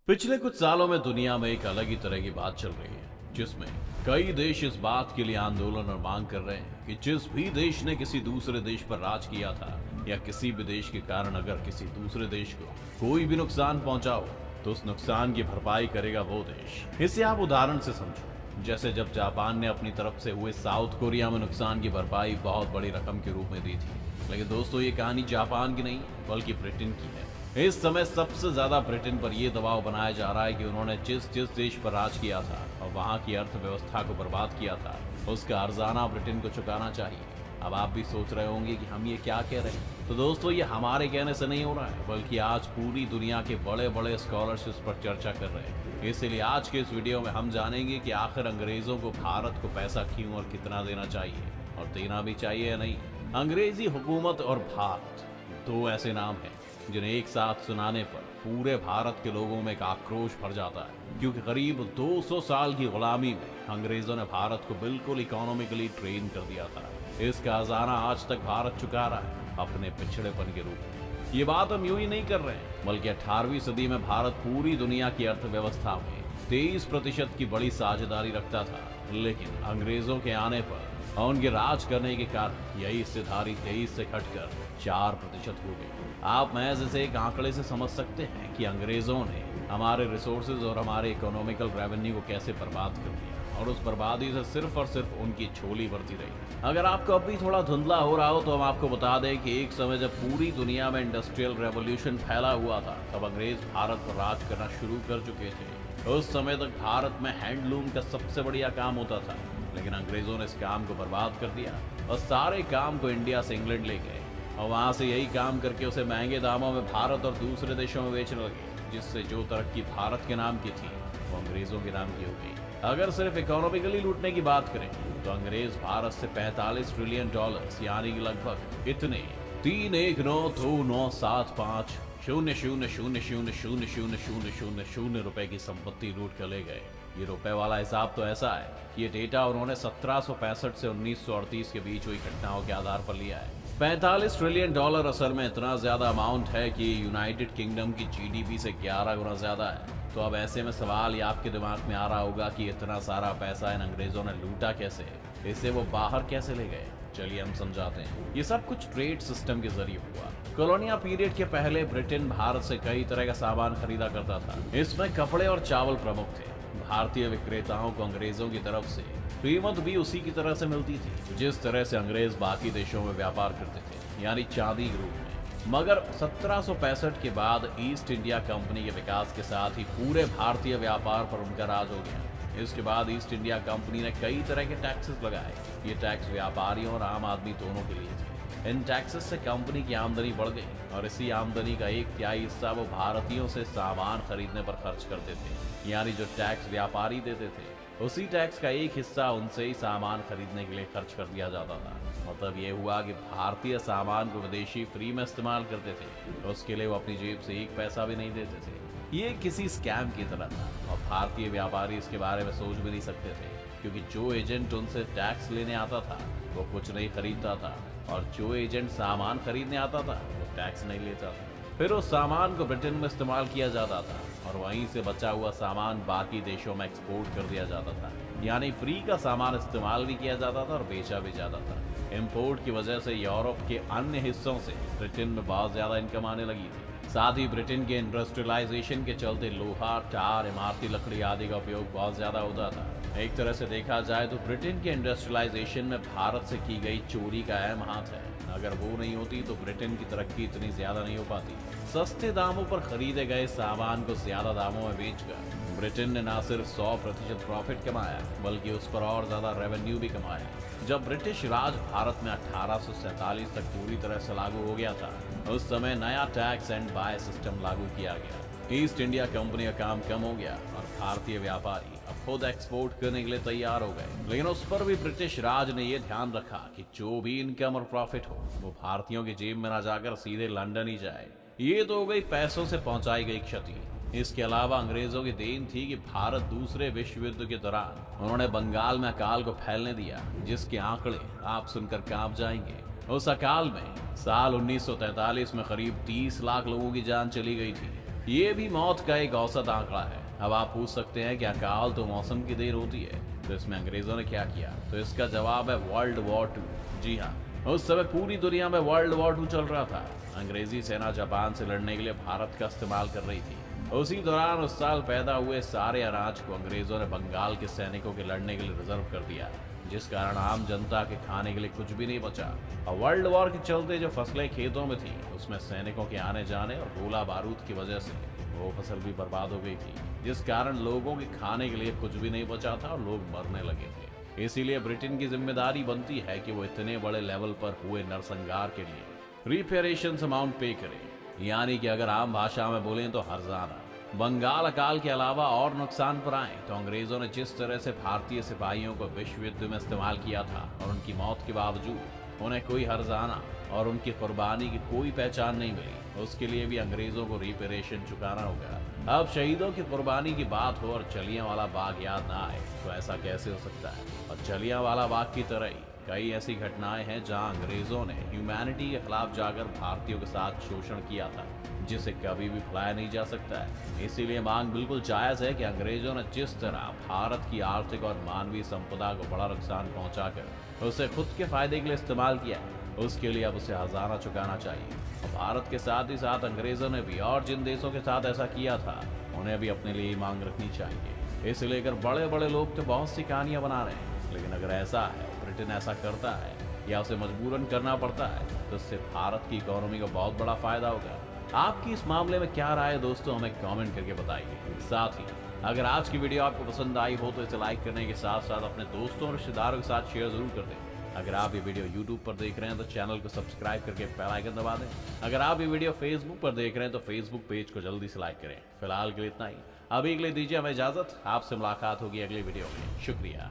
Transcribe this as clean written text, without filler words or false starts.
पिछले कुछ सालों में दुनिया में एक अलग ही तरह की बात चल रही है, जिसमें कई देश इस बात के लिए आंदोलन और मांग कर रहे हैं कि जिस भी देश ने किसी दूसरे देश पर राज किया था या किसी भी देश के कारण अगर किसी दूसरे देश को कोई भी नुकसान पहुंचाओ तो उस नुकसान की भरपाई करेगा वो देश। इसे आप उदाहरण से समझो, जैसे जब जापान ने अपनी तरफ से हुए साउथ कोरिया में नुकसान की भरपाई बहुत बड़ी रकम के रूप में दी थी। लेकिन दोस्तों, ये कहानी जापान की नहीं बल्कि ब्रिटेन की है। इस समय सबसे ज्यादा ब्रिटेन पर यह दबाव बनाया जा रहा है कि उन्होंने जिस जिस देश पर राज किया था और वहां की अर्थव्यवस्था को बर्बाद किया था, उसका हर्जाना ब्रिटेन को चुकाना चाहिए। अब आप भी सोच रहे होंगे कि हम ये क्या कह रहे हैं। तो दोस्तों, ये हमारे कहने से नहीं हो रहा है, बल्कि आज पूरी दुनिया के बड़े बड़े स्कॉलर्स इस पर चर्चा कर रहे हैं। इसीलिए आज के इस वीडियो में हम जानेंगे कि आखिर अंग्रेजों को भारत को पैसा क्यों और कितना देना चाहिए, और देना भी चाहिए या नहीं। अंग्रेजी हुकूमत और भारत दो ऐसे नाम हैं जिन्हें एक साथ सुनाने पर पूरे भारत के लोगों में एक आक्रोश भर जाता है, क्योंकि करीब 200 साल की गुलामी में अंग्रेजों ने भारत को बिल्कुल इकोनॉमिकली ट्रेन कर दिया था। इसका हर्जाना आज तक भारत चुका रहा है अपने पिछड़ेपन के रूप में। ये बात हम यूं ही नहीं कर रहे हैं, बल्कि 18वीं सदी में भारत पूरी दुनिया की अर्थव्यवस्था में 23% की बड़ी साझेदारी रखता था। लेकिन अंग्रेजों के आने पर और उनके राज करने के कारण यही हिस्सेदारी 23 से घटकर 4% हो गई। आप महज इसे एक आंकड़े से समझ सकते हैं कि अंग्रेजों ने हमारे रिसोर्सेज और हमारे इकोनॉमिकल रेवेन्यू को कैसे बर्बाद कर दिया, और उस बर्बादी से सिर्फ और सिर्फ उनकी झोली भरती रही। अगर आपको अब भी थोड़ा धुंधला हो रहा हो तो हम आपको बता दें कि एक समय जब पूरी दुनिया में इंडस्ट्रियल रेवोल्यूशन फैला हुआ था, तब अंग्रेज भारत पर राज करना शुरू कर चुके थे। उस समय तक भारत में हैंडलूम का सबसे बढ़िया काम होता था, लेकिन अंग्रेजों ने इस काम को बर्बाद कर दिया और सारे काम को इंडिया से इंग्लैंड ले गए, और वहां से यही काम करके उसे महंगे दामों में भारत और दूसरे देशों में बेचने लगे, जिससे जो तरक्की भारत के नाम की थी वो अंग्रेजों के नाम की हो गई। अगर सिर्फ इकोनॉमिकली लूटने की बात करें तो अंग्रेज भारत से 45 ट्रिलियन डॉलर्स यानी कि लगभग इतने 319297500000000 रुपए की संपत्ति लूट कर ले गए। ये रुपए वाला हिसाब तो ऐसा है कि ये डेटा उन्होंने 1765 से 1938 के बीच हुई घटनाओं के आधार पर लिया है। 45 ट्रिलियन डॉलर असल में इतना ज्यादा अमाउंट है कि यूनाइटेड किंगडम की जीडीपी से 11 गुना ज्यादा है। तो अब ऐसे में सवाल ये आपके दिमाग में आ रहा होगा कि इतना सारा पैसा इन अंग्रेजों ने लूटा कैसे, इसे वो बाहर कैसे ले गए। चलिए हम समझाते हैं। ये सब कुछ ट्रेड सिस्टम के जरिए हुआ। कॉलोनियल पीरियड के पहले ब्रिटेन भारत से कई तरह का सामान खरीदा करता था। इसमें कपड़े और चावल प्रमुख थे। भारतीय विक्रेताओं को अंग्रेजों की तरफ से कीमत भी उसी की तरह से मिलती थी जिस तरह से अंग्रेज बाकी देशों में व्यापार करते थे, यानी चांदी के रूप में। मगर 1765 के बाद ईस्ट इंडिया कंपनी के विकास के साथ ही पूरे भारतीय व्यापार पर उनका राज हो गया। इसके बाद ईस्ट इंडिया कंपनी ने कई तरह के टैक्सेस लगाए। ये टैक्स व्यापारियों और आम आदमी दोनों के लिए थे। इन टैक्सेस से कंपनी की आमदनी बढ़ गई और इसी आमदनी का 1/3 हिस्सा वो भारतीयों से सामान खरीदने पर खर्च करते थे, यानी जो टैक्स व्यापारी देते थे उसी टैक्स का एक हिस्सा उनसे ही सामान खरीदने के लिए खर्च कर दिया जाता था। मतलब ये हुआ कि भारतीय सामान को विदेशी फ्री में इस्तेमाल करते थे, उसके लिए वो अपनी जेब से एक पैसा भी नहीं देते थे। ये किसी स्कैम की तरह था और भारतीय व्यापारी इसके बारे में सोच भी नहीं सकते थे, क्योंकि जो एजेंट उनसे टैक्स लेने आता था वो कुछ नहीं खरीदता था, और जो एजेंट सामान खरीदने आता था वो टैक्स नहीं लेता था। फिर उस सामान को ब्रिटेन में इस्तेमाल किया जाता था और वहीं से बचा हुआ सामान बाकी देशों में एक्सपोर्ट कर दिया जाता था, यानी फ्री का सामान इस्तेमाल भी किया जाता था और बेचा भी जाता था। इंपोर्ट की वजह से यूरोप के अन्य हिस्सों से ब्रिटेन में बहुत ज्यादा इनकम आने लगी थी। साथ ही ब्रिटेन के इंडस्ट्रियलाइजेशन के चलते लोहा, टार, इमारती लकड़ी आदि का उपयोग बहुत ज्यादा होता था। एक तरह से देखा जाए तो ब्रिटेन के इंडस्ट्रियलाइजेशन में भारत से की गई चोरी का अहम हाथ है। अगर वो नहीं होती तो ब्रिटेन की तरक्की इतनी ज्यादा नहीं हो पाती। सस्ते दामों पर खरीदे गए सामान को ज्यादा दामों में बेचकर ब्रिटेन ने न सिर्फ 100% प्रॉफिट कमाया, बल्कि उस पर और ज्यादा रेवेन्यू भी कमाया। जब ब्रिटिश राज भारत में 1847 तक पूरी तरह से लागू हो गया था, उस समय नया टैक्स एंड बाय सिस्टम लागू किया गया। ईस्ट इंडिया कंपनी का काम कम हो गया और भारतीय व्यापारी अब खुद एक्सपोर्ट करने के लिए तैयार हो गए। लेकिन उस पर भी ब्रिटिश राज ने यह ध्यान रखा कि जो भी इनकम और प्रॉफिट हो वो भारतीयों की जेब में न जाकर सीधे लंदन ही जाए। ये तो हो गई पैसों से पहुंचाई गई क्षति। इसके अलावा अंग्रेजों की देन थी कि भारत दूसरे विश्व युद्ध के दौरान उन्होंने बंगाल में अकाल को फैलने दिया, जिसके आंकड़े आप सुनकर कांप जाएंगे। उस अकाल में साल 1943 में करीब 30 लाख लोगों की जान चली गई थी। ये भी मौत का एक औसत आंकड़ा है। अब आप पूछ सकते हैं कि अकाल तो मौसम की देर होती है, तो इसमें अंग्रेजों ने क्या किया? तो इसका जवाब है वर्ल्ड वॉर 2। जी हाँ, उस समय पूरी दुनिया में वर्ल्ड वॉर 2 चल रहा था। अंग्रेजी सेना जापान से लड़ने के लिए भारत का इस्तेमाल कर रही थी। उसी दौरान उस साल पैदा हुए सारे अनाज को अंग्रेजों ने बंगाल के सैनिकों के लड़ने के लिए रिजर्व कर दिया, जिस कारण आम जनता के खाने के लिए कुछ भी नहीं बचा। और वर्ल्ड वॉर के चलते जो फसलें खेतों में थी, उसमें सैनिकों के आने जाने और गोला बारूद की वजह से वो फसल भी बर्बाद हो गई थी, जिस कारण लोगों के खाने के लिए कुछ भी नहीं बचा था और लोग मरने लगे थे। इसीलिए ब्रिटेन की जिम्मेदारी बनती है कि वो इतने बड़े लेवल पर हुए नरसंहार के लिए रिपेरेशन अमाउंट पे करे, यानी कि अगर आम भाषा में बोलें तो हर्जाना। बंगाल अकाल के अलावा और नुकसान पर आए तो अंग्रेजों ने जिस तरह से भारतीय सिपाहियों को विश्व युद्ध में इस्तेमाल किया था और उनकी मौत के बावजूद उन्हें कोई हर्जाना और उनकी कुर्बानी की कोई पहचान नहीं मिली, उसके लिए भी अंग्रेजों को रिपेरेशन चुकाना होगा। अब शहीदों की कुर्बानी की बात हो और जलियांवाला बाग याद ना आए तो ऐसा कैसे हो सकता है? और जलियांवाला बाग की तरह ही कई ऐसी घटनाएं हैं जहां अंग्रेजों ने ह्यूमैनिटी के खिलाफ जाकर भारतीयों के साथ शोषण किया था, जिसे कभी भी भुलाया नहीं जा सकता है। इसीलिए मांग बिल्कुल जायज है कि अंग्रेजों ने जिस तरह भारत की आर्थिक और मानवीय संपदा को बड़ा नुकसान पहुंचाकर उसे खुद के फायदे के लिए इस्तेमाल किया है, उसके लिए अब उसे हर्जाना चुकाना चाहिए। और भारत के साथ ही साथ अंग्रेजों ने भी और जिन देशों के साथ ऐसा किया था, उन्हें भी अपने लिए मांग रखनी चाहिए। इसे लेकर बड़े बड़े लोग तो बहुत सी कहानियां बना रहे हैं, लेकिन अगर ऐसा है, ब्रिटेन ऐसा करता है या उसे मजबूरन करना पड़ता है, तो इससे भारत की इकोनॉमी को बहुत बड़ा फायदा होगा। आपकी इस मामले में क्या राय है दोस्तों, हमें कमेंट करके बताइए। साथ ही अगर आज की वीडियो आपको पसंद आई हो तो इसे लाइक करने के साथ साथ अपने दोस्तों और रिश्तेदारों के साथ शेयर जरूर कर दें। अगर आप ये वीडियो YouTube पर देख रहे हैं तो चैनल को सब्सक्राइब करके बेल आइकन दबा दें। अगर आप ये वीडियो Facebook पर देख रहे हैं तो Facebook पेज को जल्दी से लाइक करें। फिलहाल के लिए इतना ही, अभी के लिए दीजिए हमें इजाजत। आपसे मुलाकात होगी अगली वीडियो में। शुक्रिया।